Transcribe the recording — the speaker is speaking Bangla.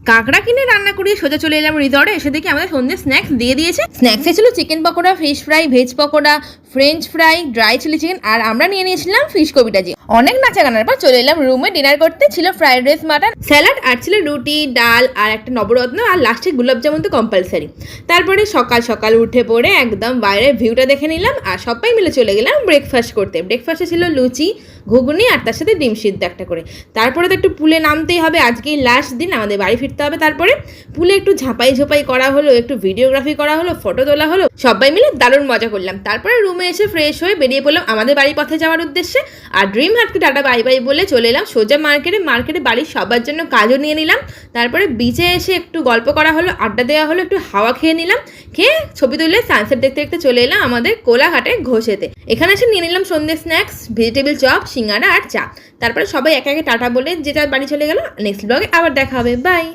কাঁকড়া কিনে রান্না করিয়ে সোজা চলে এলাম রিসর্টে। এসে দেখি আমাদের সন্ধ্যে স্ন্যাক্স দিয়ে দিয়েছে। স্ন্যাক্সে ছিল chicken pakora, fish fry, veg pakora, French fry, dry chilli chicken, আর আমরা নিয়ে নিয়েছিলাম ফিশ কবিটাজি। অনেক নাচা গানার পর চলে এলাম রুমে ডিনার করতে। ছিল ফ্রাইড রাইস, মাটন, স্যালাড, আর ছিল রুটি, ডাল, আর একটা নবরত্ন, আর লাস্টে গোলাপ জামুন তো কম্পালসারি। তারপরে সকাল সকাল উঠে পড়ে একদম বাইরের ভিউটা দেখে নিলাম, আর সবাই মিলে চলে গেলাম ব্রেকফাস্ট করতে। ব্রেকফাস্টে ছিল লুচি, ঘুগনি, আর তার সাথে ডিম সিদ্ধ একটা করে। তারপরে তো একটু পুলে নামতেই হবে, আজকেই লাস্ট দিন, আমাদের বাড়ি ফিরতে হবে। তারপরে পুলে একটু ঝাঁপাই ঝোপাই করা হলো, একটু ভিডিওগ্রাফি করা হলো, ফটো তোলা হলো, সবাই মিলে দারুণ মজা করলাম। তারপরে রুমে এসে ফ্রেশ হয়ে বেরিয়ে পড়লাম আমাদের বাড়ির পথে যাওয়ার উদ্দেশ্যে। আর ড্রিম হাটকে টাটা বাই বাই বলে চলে এলাম সোজা মার্কেটে বাড়ির সবার জন্য কাজও নিয়ে নিলাম। তারপরে বিচে এসে একটু গল্প করা হলো, আড্ডা দেওয়া হলো, একটু হাওয়া খেয়ে নিলাম। খেয়ে ছবি তুলে সানসেট দেখতে দেখতে চলে এলাম আমাদের কোলাঘাটে ঘোষেতে। এখানে এসে নিয়ে নিলাম সন্ধ্যে স্ন্যাক্স, ভেজিটেবল চপ, সিঙ্গাড়া আর চা। তারপরে সবাই একে একে টাটা বলে যে যার বাড়ি চলে গেল। নেক্সট ব্লগে আবার দেখা হবে, বাই।